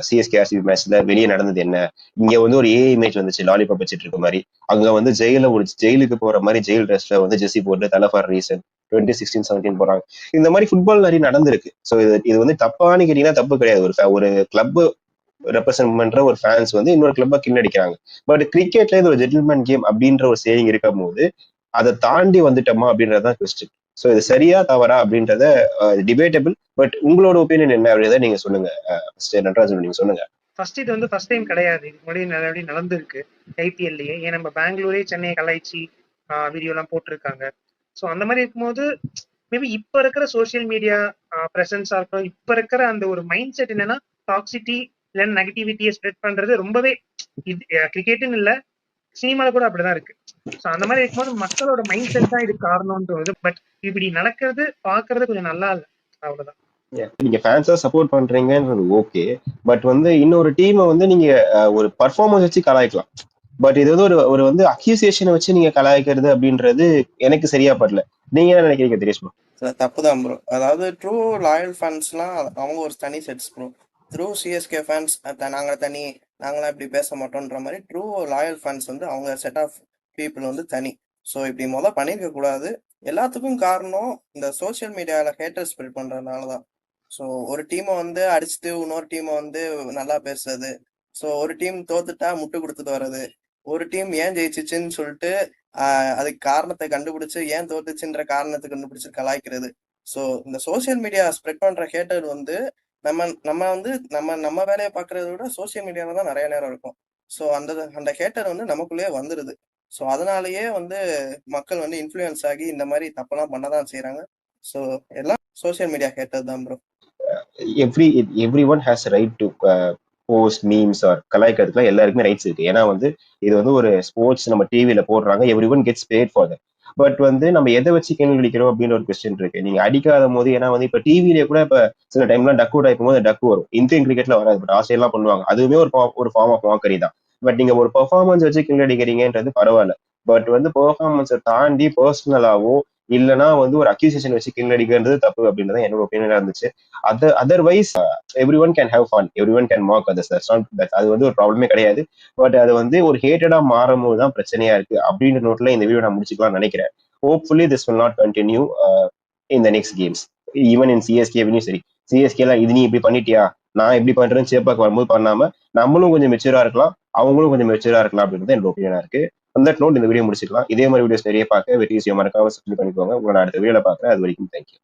CSK RCB மேட்ச்ல வெளியே நடந்தது என்ன, இங்க வந்து ஒரு ஏஐ இமேஜ் வந்துச்சு லாலிபாப் வச்சிட்டு இருக்க மாதிரி, அங்க வந்து ஜெயிலுக்கு போற மாதிரி ஜெயில் ட்ரெஸ்ல வந்து ஜெர்சி போட்டு தலை ஃபார் ரீசன் 2016-17 போறாங்க. இந்த மாதிரி ஃபுட்பால் நிறைய நடந்திருக்கு. ஸோ இது வந்து தப்பான்னு கேட்டீங்கன்னா தப்பு கிடையாது. ஒரு கிளப் ரெப்ரசென்ட் பண்ற ஒரு ஃபேன்ஸ் வந்து இன்னொரு கிளப்பை கிண்ணடிக்கிறாங்க. பட் கிரிக்கெட்ல இது ஒரு ஜென்டில்மேன் கேம் அப்படின்ற ஒரு சேவிங் இருக்கும் போது அதை தாண்டி வந்துட்டோமா அப்படின்றதான் கொஸ்டின். ஸோ இது சரியா தவறா அப்படின்றத டிபேட்டபிள். பட் உங்களோட ஒப்பீனியன் என்ன அப்படின்றத நீங்க சொல்லுங்க. நடராஜன் நீங்க சொல்லுங்க. ஃபர்ஸ்ட் இது வந்து ஃபர்ஸ்ட் டைம் கிடையாது, இதுக்கு முன்னாடி நிறைய நடந்திருக்கு ஐபிஎல்லையே. ஏன் நம்ம பெங்களூரே சென்னையை கலாய்ச்சி வீடியோ எல்லாம் போட்டிருக்காங்க. ஸோ அந்த மாதிரி இருக்கும்போது மேபி இப்ப இருக்கிற சோசியல் மீடியா பிரசன்ஸா இருக்கட்டும், இப்ப இருக்கிற அந்த ஒரு மைண்ட் செட் என்னன்னா டாக்ஸிட்டி இல்ல நெகட்டிவிட்டியை ஸ்ப்ரெட் பண்றது ரொம்பவே கிரிக்கெட்டுன்னு இல்ல சினிமால கூட அப்படிதான் இருக்கு. ஸோ அந்த மாதிரி இருக்கும்போது மக்களோட மைண்ட் செட் தான் இது காரணம்னு தோணுது. பட் இப்படி நடக்கிறது பாக்குறது கொஞ்சம் நல்லா இல்லை, அவ்வளவுதான். நீங்க ஃபேன்ஸா சப்போர்ட் பண்றீங்கன்றது ஓகே. பட் வந்து இன்னொரு டீமை வந்து நீங்க ஒரு பர்ஃபார்மன்ஸ் வச்சு கலாய்க்கலாம். பட் இது வந்து ஒரு வந்து அக்யூசியேஷனை வச்சு நீங்க கலாய்க்கிறது அப்படின்றது எனக்கு சரியா படல. நீங்க என்ன நினைக்கிறீங்க திரேஷ்மா? தப்புதான் ப்ரோ. அதாவது ட்ரூ லாயல் ஃபேன்ஸ்லாம் அவங்க ஒரு தனி sets bro. True CSK fans நாங்க தனி, நாங்களாம் இப்படி பேச மாட்டோன்ற மாதிரி ட்ரூ லாயல் ஃபேன்ஸ் வந்து அவங்க செட் ஆஃப் பீப்புள் வந்து தனி. ஸோ இப்படி பண்ணிருக்க கூடாது. எல்லாத்துக்கும் காரணம் இந்த சோசியல் மீடியால ஹேட்டர் ஸ்ப்ரெட் பண்றதுனால தான். ஸோ ஒரு டீமை வந்து அடிச்சுட்டு இன்னொரு டீமை வந்து நல்லா பேசுறது, ஸோ ஒரு டீம் தோத்துட்டா முட்டு கொடுத்துட்டு வர்றது, ஒரு டீம் ஏன் ஜெயிச்சிச்சுன்னு சொல்லிட்டு அதுக்கு காரணத்தை கண்டுபிடிச்சு ஏன் தோத்துச்சுன்ற காரணத்தை கண்டுபிடிச்சு கலாய்க்கிறது. ஸோ இந்த சோசியல் மீடியா ஸ்ப்ரெட் பண்ற ஹேட்டர் வந்து நம்ம வேலையை பார்க்கறத விட சோசியல் மீடியால தான் நிறைய நேரம் இருக்கும். ஸோ அந்த ஹேட்டர் வந்து நமக்குள்ளேயே வந்துடுது. ஸோ அதனாலயே வந்து மக்கள் வந்து இன்ஃப்ளூயன்ஸ் ஆகி இந்த மாதிரி தப்பெல்லாம் பண்ணதான் செய்யறாங்க. ஸோ எல்லாம் சோசியல் மீடியா ஹேட்டர் தான் bro. Everyone has right to post memes or கலாய்க்கிறதுக்குலாம் எல்லாருக்குமே ரைட்ஸ் இருக்கு. ஏன்னா வந்து இது வந்து ஒரு ஸ்போர்ட்ஸ் நம்ம டிவியில போடுறாங்க, everyone gets bad for that. But வந்து நம்ம எதை வச்சு கேள்விக்கிறோம் அப்படின்னு ஒரு கொஸ்டின் இருக்கு. நீங்க அடிக்காத போது, ஏன்னா வந்து இப்ப டிவிலேயே கூட இப்ப சில டைம்லாம் டக் அவுட் ஆகும் போது டக்கு வரும். இந்தியன் கிரிக்கெட்ல வராது, பட் ஆஸ்திரேலியா பண்ணுவாங்க. அதுவுமே ஒரு ஃபார்ம் ஆஃப் மாக்கரி தான். பட் நீங்க ஒரு பெர்ஃபார்மன்ஸ் வச்சு கேள்வி அடிக்கிறீங்கன்றது பரவாயில்ல. பட் வந்து பெர்ஃபார்மன்ஸை தாண்டி பர்சனலாவோ இல்லைன்னா வந்து ஒரு அக்யூசியேஷன் வச்சு கிண்டடிக்கிறது தப்பு அப்படின்றது என்னோட ஒப்பீனியனா இருந்துச்சு. Otherwise every one can have fun, every one can mark others, அது வந்து ஒரு ப்ராப்ளமே கிடையாது. பட் அது வந்து ஒரு ஹேட்டடா மாறும் போது தான் பிரச்சனையா இருக்கு அப்படின்ற நோட்ல இந்த வீடியோ நான் முடிச்சுக்கலாம்னு நினைக்கிறேன். Hopefully this will not continue in the next games. Even in சிஎஸ்கேவிலையும் சரி, சிஎஸ்கேல இது நீ இப்படி பண்ணிட்டியா, நான் எப்படி பண்றேன்னு சேப்பாக்கு வரும்போது பண்ணாம நம்மளும் கொஞ்சம் மெச்சூரா இருக்கலாம், அவங்களும் கொஞ்சம் மெச்சூரா இருக்கலாம் அப்படின்றது என்னோட ஒப்பீனியனா இருக்கு. அந்த நோட் இந்த வீடியோ முடிச்சுக்கலாம். இதே மாதிரி வீடியோஸ் நிறைய பார்க்க வெற்றி மறக்காம சப்ஸ்கிரைப் பண்ணிக்கோங்க. உங்களை அடுத்த வீடியோல பார்க்குறேன். அது வரைக்கும் தேங்க்யூ.